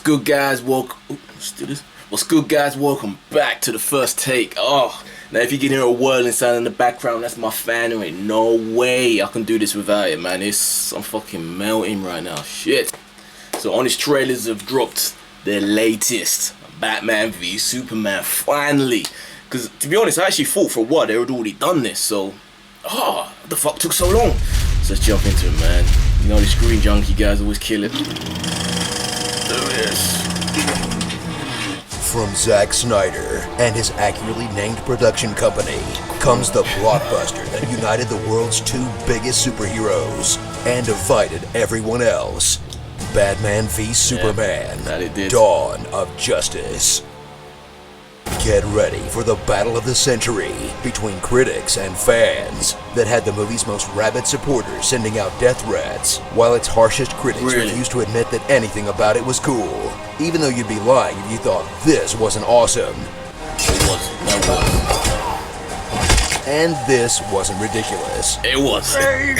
good, guys? Let's do this. What's good, guys? Welcome back to the first take. Oh, now if you can hear a whirling sound in the background, that's my fan. There ain't no way I can do this without it, man. I'm fucking melting right now. Shit. So, Honest Trailers have dropped their latest Batman v Superman, finally. Because, to be honest, I actually thought for what they had already done this, so... what the fuck took so long? So let's jump into it, man. You know, the Screen Junkie guys always kill it. Do this. From Zack Snyder and his accurately named production company comes the blockbuster that united the world's two biggest superheroes and divided everyone else. Batman v Superman, Dawn of Justice. Get ready for the battle of the century between critics and fans that had the movie's most rabid supporters sending out death threats, while its harshest critics refused to admit that anything about it was cool, even though you'd be lying if you thought this wasn't awesome. It wasn't. That was. And this wasn't ridiculous. It was. Hey,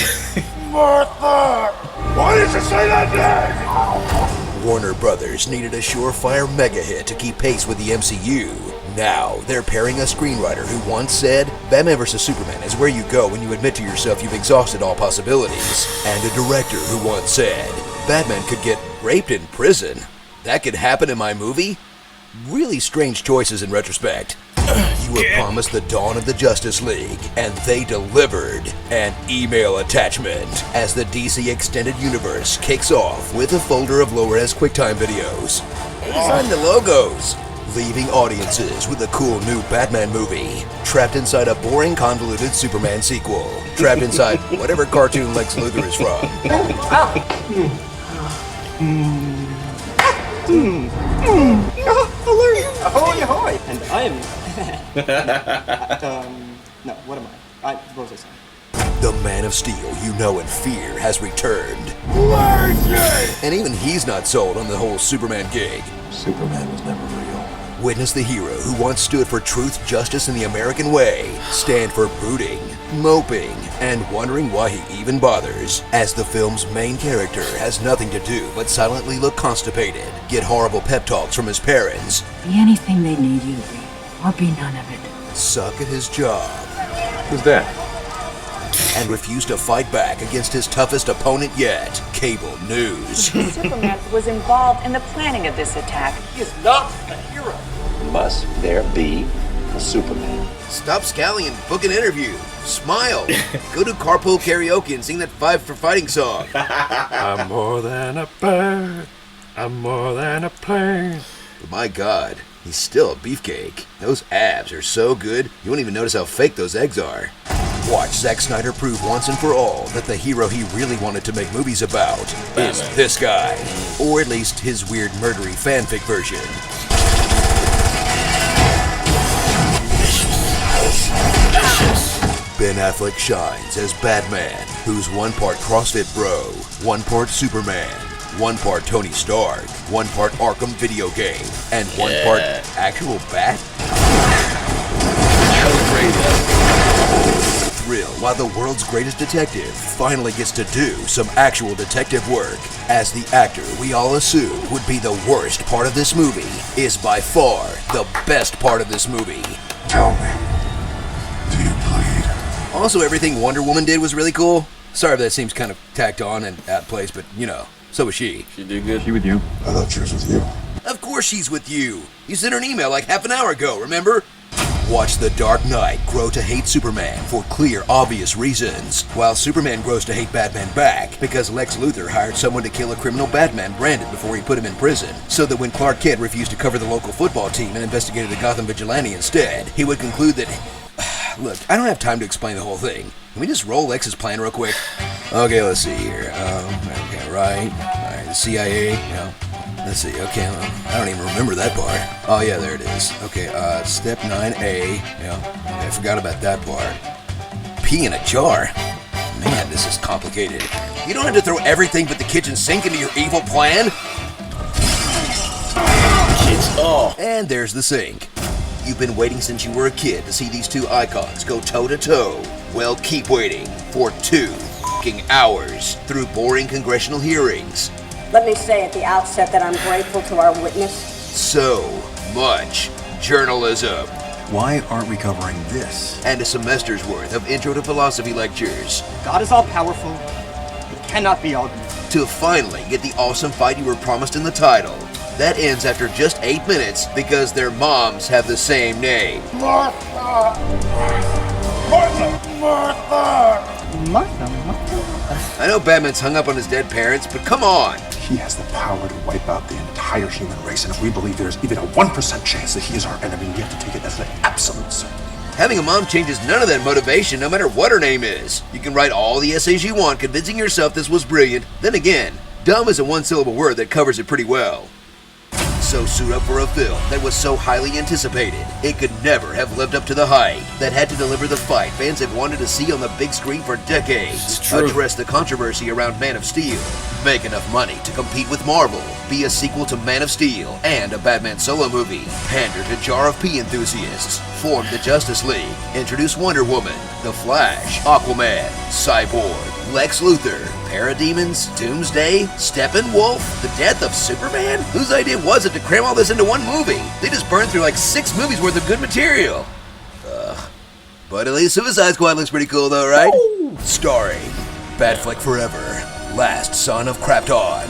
Martha! Why did you say that name? Warner Brothers needed a surefire mega hit to keep pace with the MCU. Now, they're pairing a screenwriter who once said, Batman vs. Superman is where you go when you admit to yourself you've exhausted all possibilities, and a director who once said, Batman could get raped in prison. That could happen in my movie? Really strange choices in retrospect. You were promised the dawn of the Justice League, and they delivered an email attachment as the DC Extended Universe kicks off with a folder of low-res QuickTime videos. They designed the logos, leaving audiences with a cool new Batman movie, trapped inside a boring, convoluted Superman sequel, trapped inside whatever cartoon Lex Luthor is from. Ahoy, ahoy! And I'm... no, what am I? What was I saying? The Man of Steel you know and fear has returned. And even he's not sold on the whole Superman gig. Superman was never real. Witness the hero who once stood for truth, justice, and the American way stand for brooding, moping, and wondering why he even bothers, as the film's main character has nothing to do but silently look constipated, get horrible pep talks from his parents, Be anything they need you to be, or be none of it. suck at his job, Who's that? and refuse to fight back against his toughest opponent yet, Cable News. Superman was involved in the planning of this attack. He is not a hero. Must there be a Superman? Stop scowling and book an interview. Smile. Go do carpool karaoke and sing that Five for Fighting song. I'm more than a bird. I'm more than a plane. But my God, he's still a beefcake. Those abs are so good, you won't even notice how fake those eggs are. Watch Zack Snyder prove once and for all that the hero he really wanted to make movies about is this guy. Or at least his weird murdery fanfic version. Ben Affleck shines as Batman, who's one part CrossFit bro, one part Superman, one part Tony Stark, one part Arkham video game, and one part actual bat. Thrill while the world's greatest detective finally gets to do some actual detective work, as the actor we all assume would be the worst part of this movie is by far the best part of this movie. Tell me, do you bleed? Also, everything Wonder Woman did was really cool. Sorry if that seems kind of tacked on and out of place, but you know, so was she. She did good. She with you? I thought she was with you. Of course she's with you. You sent her an email like half an hour ago, remember? Watch the Dark Knight grow to hate Superman for clear, obvious reasons, while Superman grows to hate Batman back because Lex Luthor hired someone to kill a criminal Batman, Brandon, before he put him in prison, so that when Clark Kent refused to cover the local football team and investigated a Gotham vigilante instead, he would conclude that... Look, I don't have time to explain the whole thing. Can we just roll Lex's plan real quick? Okay, let's see here. Okay, right, the CIA, let's see, okay, I don't even remember that part. Oh yeah, there it is. Okay, step 9A, okay, I forgot about that part. Pee in a jar? Man, this is complicated. You don't have to throw everything but the kitchen sink into your evil plan? And there's the sink. You've been waiting since you were a kid to see these two icons go toe-to-toe. Well, keep waiting for 2 f***ing hours through boring congressional hearings. Let me say at the outset that I'm grateful to our witness. So much journalism. Why aren't we covering this? And a semester's worth of intro to philosophy lectures. God is all powerful. He cannot be outdone. To finally get the awesome fight you were promised in the title. That ends after just 8 minutes because their moms have the same name. Martha! I know Batman's hung up on his dead parents, but come on! He has the power to wipe out the entire human race, and if we believe there's even a 1% chance that he is our enemy, we have to take it as an absolute certainty. Having a mom changes none of that motivation, no matter what her name is. You can write all the essays you want, convincing yourself this was brilliant. Then again, dumb is a one-syllable word that covers it pretty well. So suit up for a film that was so highly anticipated, it could never have lived up to the hype, that had to deliver the fight fans have wanted to see on the big screen for decades, address the controversy around Man of Steel, make enough money to compete with Marvel, be a sequel to Man of Steel and a Batman solo movie, pander to Jar of Pea enthusiasts, form the Justice League, introduce Wonder Woman, The Flash, Aquaman, Cyborg, Lex Luthor, Parademons, Doomsday, Steppenwolf, the death of Superman? Whose idea was it to cram all this into one movie? They just burned through like 6 movies worth of good material. But at least Suicide Squad looks pretty cool though, right? Ooh. Starring Batfleck Forever, Last Son of Krypton,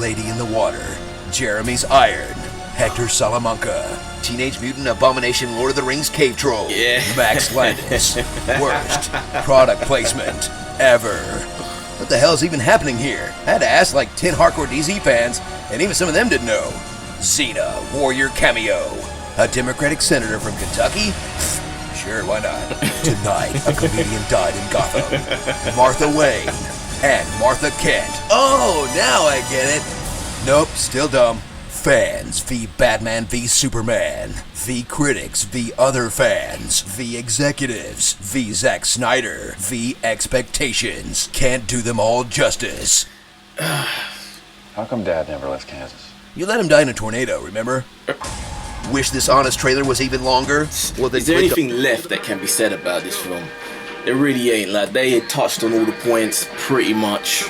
Lady in the Water, Jeremy's Iron, Hector Salamanca, Teenage Mutant Abomination Lord of the Rings Cave Troll, Max Landis. Worst product placement ever. What the hell is even happening here? I had to ask like 10 hardcore DC fans, and even some of them didn't know. Xena, Warrior cameo. A Democratic senator from Kentucky? Sure, why not? Tonight, a comedian died in Gotham. Martha Wayne and Martha Kent. Oh, now I get it. Nope, still dumb. Fans v. Batman v. Superman. V. Critics v. Other fans. V. Executives v. Zack Snyder. V. Expectations. Can't do them all justice. How come Dad never left Kansas? You let him die in a tornado, remember? Wish this honest trailer was even longer? Well, is there anything left that can be said about this film? There really ain't. Like, they had touched on all the points pretty much.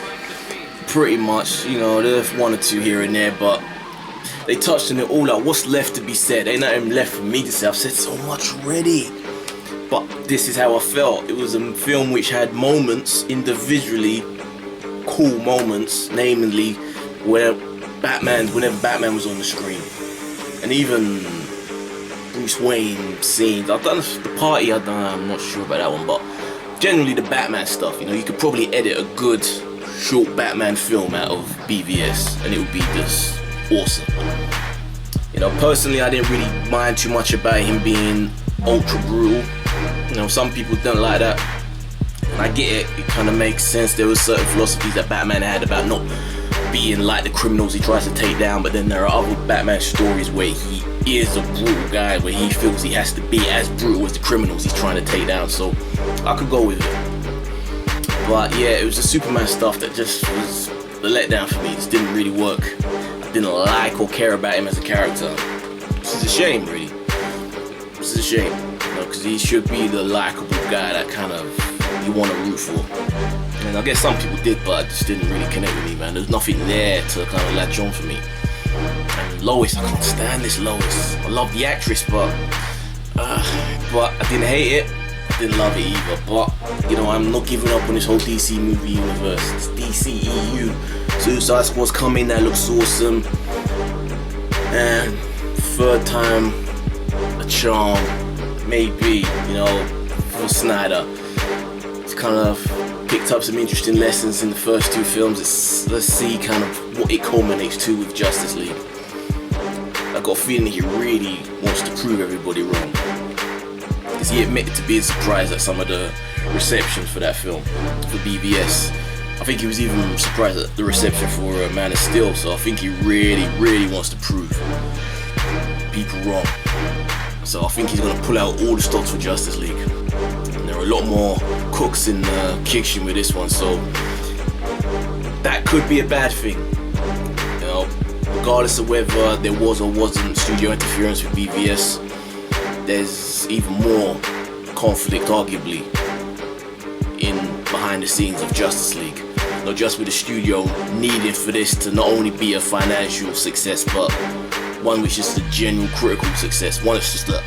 You know, there's 1 or 2 here and there, but they touched on it all. Like, what's left to be said? Ain't nothing left for me to say. I've said so much already. But this is how I felt. It was a film which had moments, individually cool moments, namely whenever Batman was on the screen. And even Bruce Wayne scenes. I've done the party, I'm not sure about that one, but generally the Batman stuff, you know, you could probably edit a good short Batman film out of BVS and it would be just awesome. You know, personally I didn't really mind too much about him being ultra brutal. You know, some people don't like that. And I get it, it kind of makes sense. There were certain philosophies that Batman had about not being like the criminals he tries to take down, but then there are other Batman stories where he is a brutal guy, where he feels he has to be as brutal as the criminals he's trying to take down, so I could go with it. But yeah, it was the Superman stuff that just was the letdown for me. It just didn't really work. I didn't like or care about him as a character, which is a shame, really. This is a shame, you know, because he should be the likable guy that kind of you want to root for. And I guess some people did, but it just didn't really connect with me, man. There's nothing there to kind of latch on for me. And Lois, I can't stand this Lois. I love the actress, but I didn't hate it. I didn't love it either. But, you know, I'm not giving up on this whole DC movie universe. It's DCEU. Suicide Squad's coming, that looks awesome. And third time, a charm, maybe, you know, for Snyder. It's kind of picked up some interesting lessons in the first 2 films. Let's see kind of what it culminates to with Justice League. I got a feeling he really wants to prove everybody wrong, because he admitted to being surprised at some of the reception for that film, for BVS. I think he was even surprised at the reception for Man of Steel, so I think he really wants to prove people wrong. So I think he's going to pull out all the stops for Justice League. And there are a lot more cooks in the kitchen with this one, so that could be a bad thing. You know, regardless of whether there was or wasn't studio interference with BVS, there's even more conflict, arguably, in behind the scenes of Justice League. not just with the studio needing for this to not only be a financial success, but one which is a general critical success, one that's just a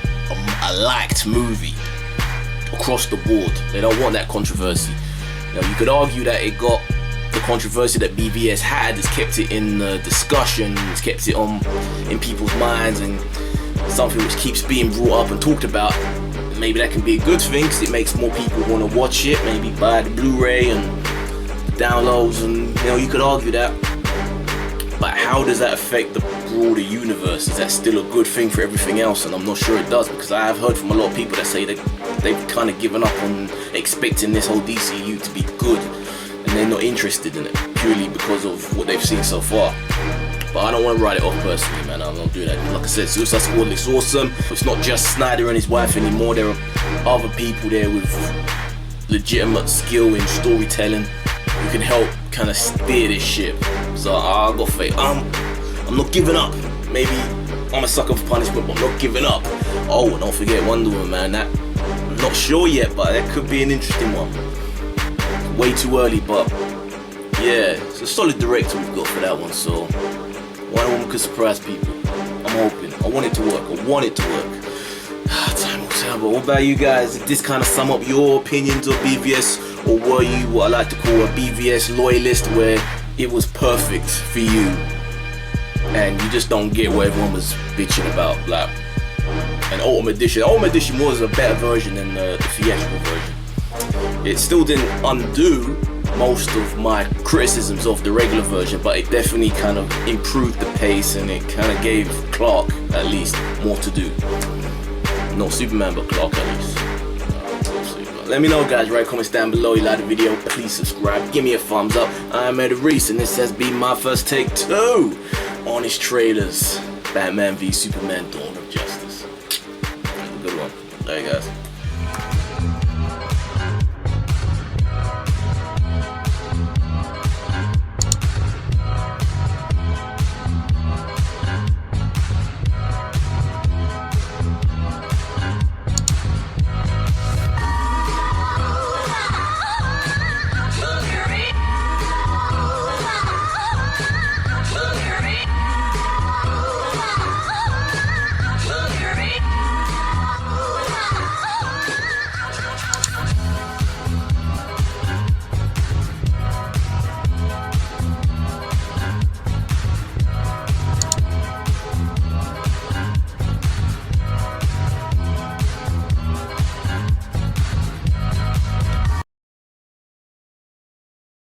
liked movie across the board. They don't want that controversy. You know, you could argue that it got the controversy that BVS had, has kept it in the discussion, has kept it on in people's minds, and something which keeps being brought up and talked about. Maybe that can be a good thing because it makes more people want to watch it, maybe buy the Blu-ray and the downloads, and you know, you could argue that. But how does that affect the broader universe? Is that still a good thing for everything else? And I'm not sure it does, because I have heard from a lot of people that say that they've kind of given up on expecting this whole DCU to be good, and they're not interested in it purely because of what they've seen so far. But I don't want to write it off personally, man. I don't do that. Like I said, Suicide Squad looks awesome. It's not just Snyder and his wife anymore. There are other people there with legitimate skill in storytelling who can help kind of steer this ship. So I got faith. I'm not giving up. Maybe I'm a sucker for punishment, but I'm not giving up. Oh, and don't forget Wonder Woman, man. That I'm not sure yet, but that could be an interesting one. Way too early, but yeah, it's a solid director we've got for that one. So Wonder Woman could surprise people. I'm hoping. I want it to work. I want it to work. Time will tell. But what about you guys? Did this kind of sum up your opinions of BVS? Or were you what I like to call a BVS loyalist, where it was perfect for you and you just don't get what everyone was bitching about, like an Ultimate Edition? Ultimate Edition was a better version than the theatrical version. It still didn't undo most of my criticisms of the regular version, but it definitely kind of improved the pace, and it kind of gave Clark at least more to do. Not Superman, but Clark at least. Let me know, guys. Write comments down below. You like the video, please subscribe, give me a thumbs up. I'm Eddie Reese, and this has been my first take 2 on his trailers, Batman v Superman: Dawn of Justice. Good one. There you guys.